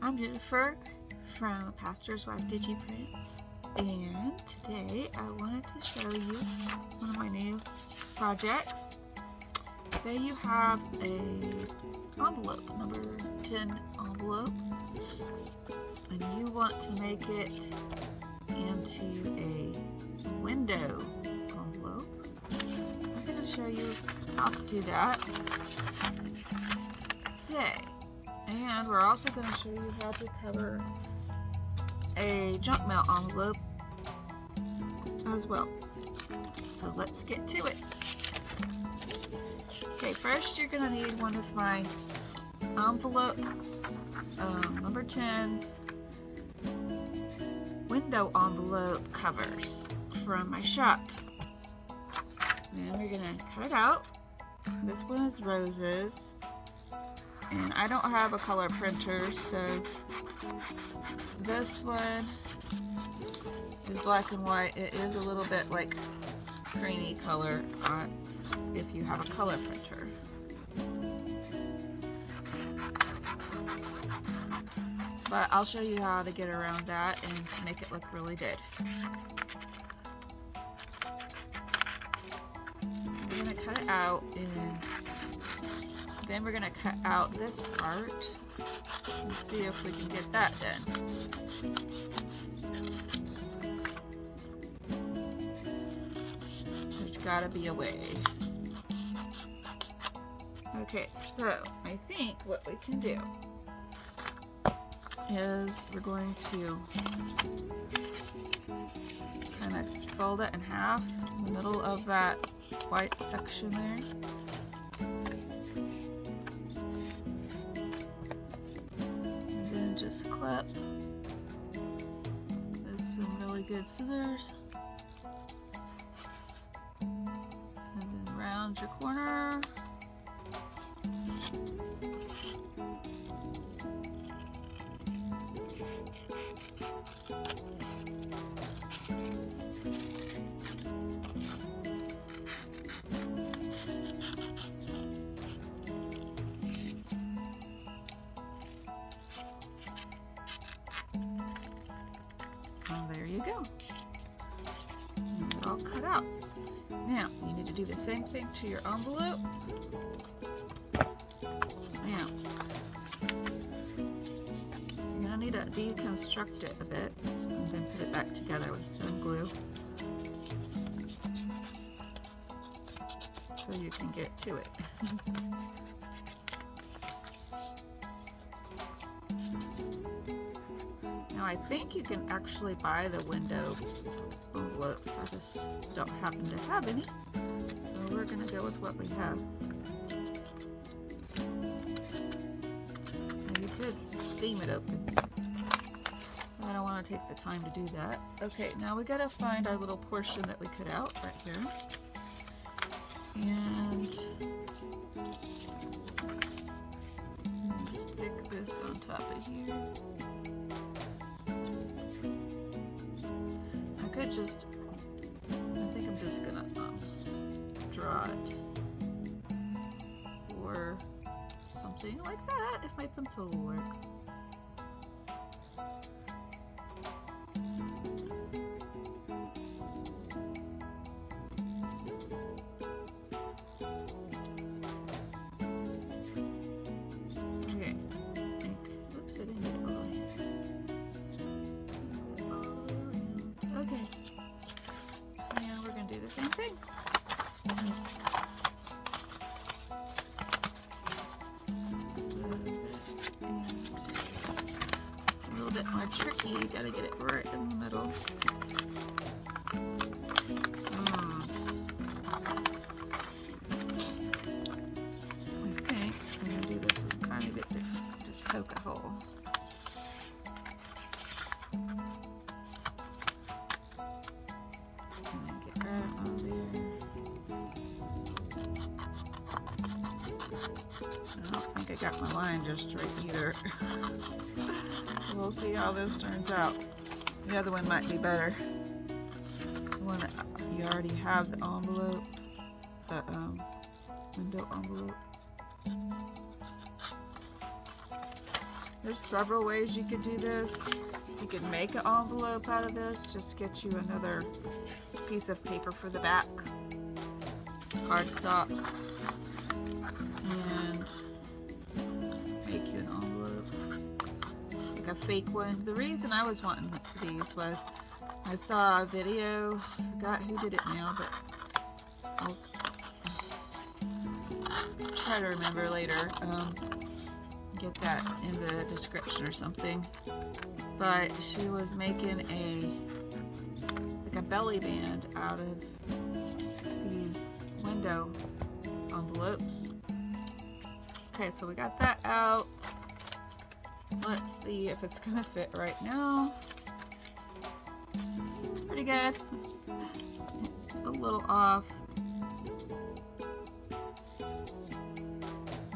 I'm Jennifer from Pastor's Wife DigiPrints, and today I wanted to show you one of my new projects. Say you have a envelope, number 10 envelope, and you want to make it into a window envelope. I'm going to show you how to do that today. And we're also going to show you how to cover a junk mail envelope as well. So let's get to it. Okay, first you're going to need one of my envelope number 10 window envelope covers from my shop. And we're going to cut it out. This one is roses. And I don't have a color printer, so this one is black and white. It is a little bit like creamy color if you have a color printer. But I'll show you how to get around that and to make it look really good. We're going to cut it out, and then we're going to cut out this part and see if we can get that done. There's got to be a way. Okay, so I think what we can do is we're going to kind of fold it in half in the middle of that white section there. Just clip with some really good scissors, and then round your corner. There you go. And it's all cut out. Now, you need to do the same thing to your envelope. Now, you're going to need to deconstruct it a bit and then put it back together with some glue so you can get to it. Now I think you can actually buy the window envelopes. I just don't happen to have any. So we're going to go with what we have. Now you could steam it open. I don't want to take the time to do that. Okay, now we got to find our little portion that we cut out right here. And stick this on top of here. I think I'm just gonna draw it or something like that if my pencil will work. Okay. Oops, I didn't get it all the way. Okay. And we're going to do the same thing. A little bit more tricky. You got to get it right in the middle. I think I'm going to do this a tiny bit different. Just poke a hole. I don't think I got my line just right either. We'll see how this turns out. The other one might be better. The one that you already have the envelope, the window envelope. There's several ways you could do this. You could make an envelope out of this, just get you another piece of paper for the back, cardstock, and make you an envelope, like a fake one. The reason I was wanting these was I saw a video, I forgot who did it now, but I'll try to remember later, get that in the description or something. But she was making like a belly band out of these window envelopes. Okay, so we got that out. Let's see if it's gonna fit right now. Pretty good. It's a little off.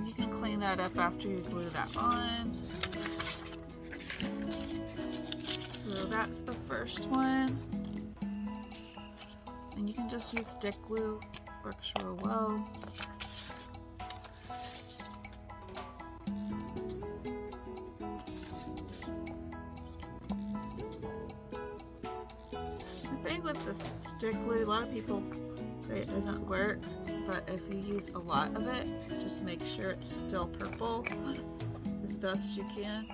You can clean that up after you glue that on. So that's the first one. And you can just use stick glue, works real well. The thing with the stick glue, a lot of people say it doesn't work, but if you use a lot of it, just make sure it's still purple as best you can.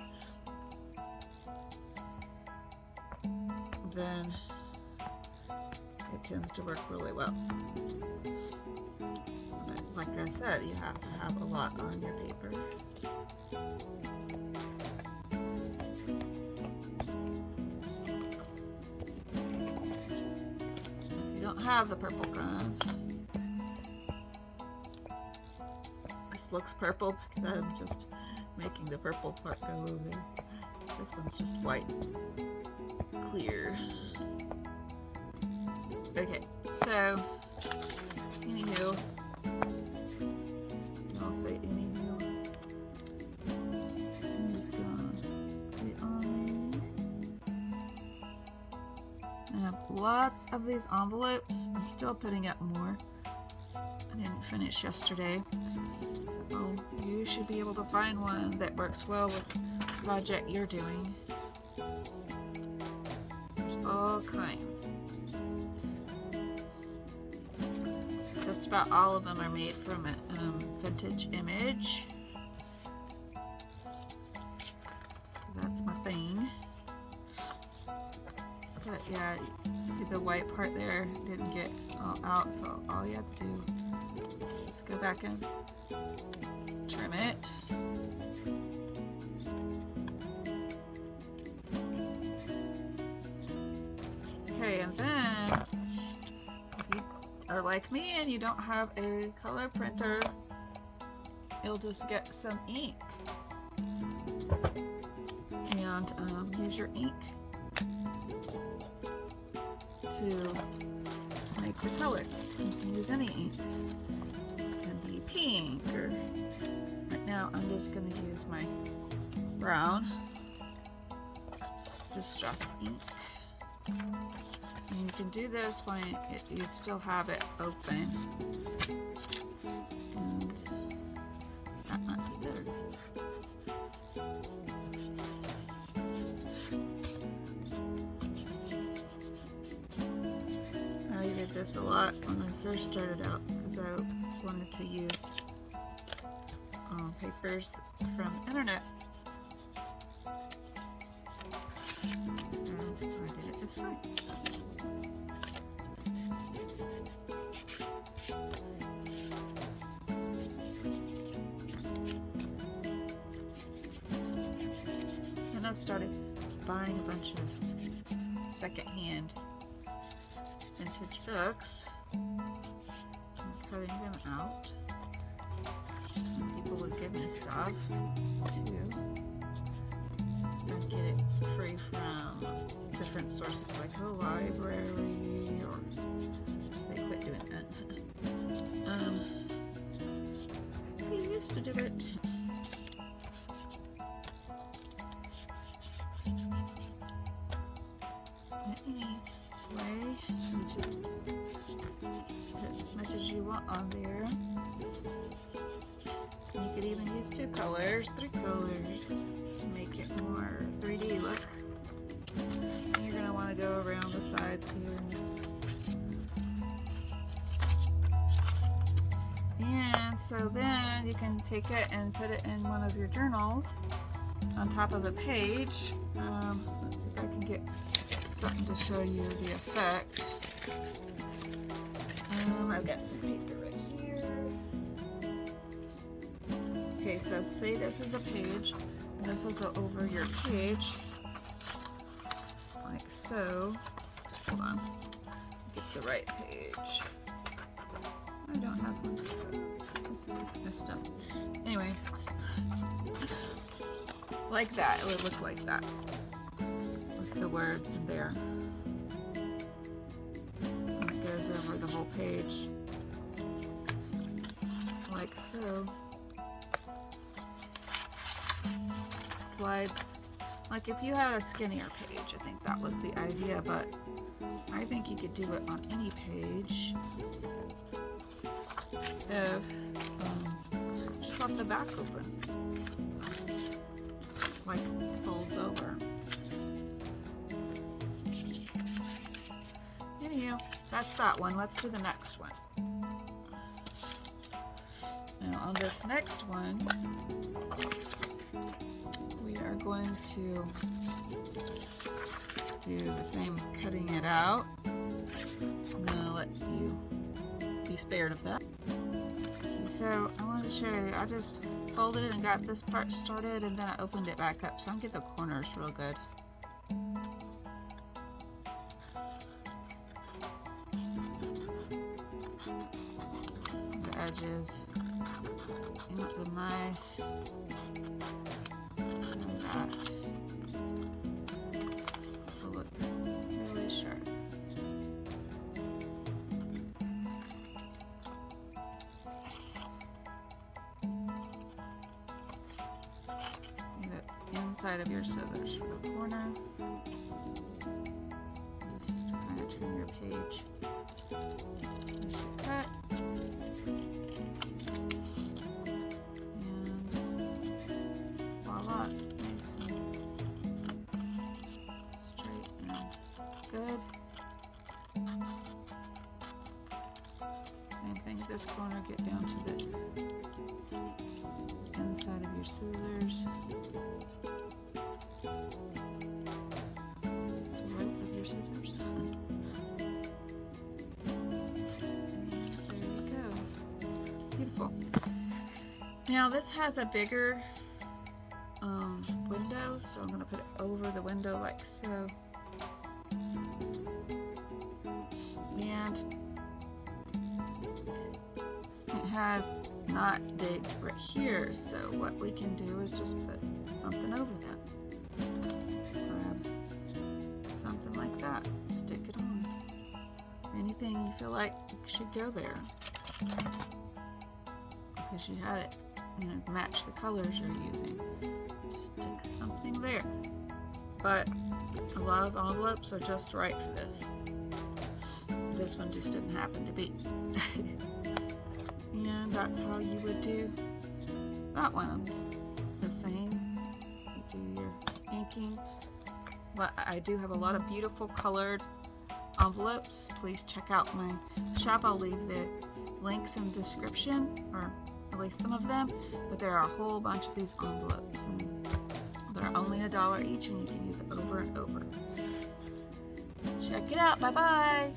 Then it tends to work really well. But like I said, you have to have a lot on your paper. If you don't have the purple gun, this looks purple because I'm just making the purple part go over. This one's just white. Clear. Okay, so anywho, I'll say anywho. I'm just gonna put it on. I have lots of these envelopes. I'm still putting up more. I didn't finish yesterday, so you should be able to find one that works well with the project you're doing. All kinds. Just about all of them are made from a vintage image. That's my thing. But yeah, see the white part there didn't get all out, so all you have to do is just go back and trim it. Okay, and then if you are like me and you don't have a color printer, you'll just get some ink and use your ink to make the color. You can use any ink. It can be pink, or right now I'm just going to use my brown distress ink. And you can do this when you still have it open. And that might be better. I did this a lot when I first started out because I wanted to use papers from the internet. And I did it this way. And I started buying a bunch of secondhand vintage books and cutting them out. And people would give me stuff too. I'd get it free from different sources like the library, or they quit doing that. We used to do it. Anyway, you just put as much as you want on there. You could even use 2 colors, 3 colors to make so then you can take it and put it in one of your journals on top of the page. Let's see if I can get something to show you the effect. I've got some paper right here. Okay, so say this is a page, and this will go over your page, like so. Hold on, get the right page. I don't have one. This is messed up. Anyway, like that. It would look like that with the words in there. It goes over the whole page, like so. Slides. Like if you had a skinnier page, I think that was the idea, but I think you could do it on any page. If just left the back open, like folds over. Anyhow, that's that one. Let's do the next one. Now on this next one, we are going to do the same cutting it out. I'm going to let you be spared of that. So I wanted to show you, I just folded and got this part started, and then I opened it back up so I can get the corners real good. The edges, you want them nice and that will look really sharp. Inside of your scissors for the corner. Just kind of turn your page. You should cut. And voila, nice and straight and good. Same thing at this corner, get down to the inside of your scissors. Beautiful. Now this has a bigger window, so I'm going to put it over the window like so. And it has not digged right here, so what we can do is just put something over that. Grab something like that, stick it on. Anything you feel like should go there. Because you had it, match the colors you're using. Stick something there. But a lot of envelopes are just right for this. This one just didn't happen to be. And that's how you would do that one. The same. You do your inking. But I do have a lot of beautiful colored envelopes. Please check out my shop. I'll leave the links in the description, or at least some of them, but there are a whole bunch of these envelopes, and they're only $1 each, and you can use it over and over. Check it out. Bye bye.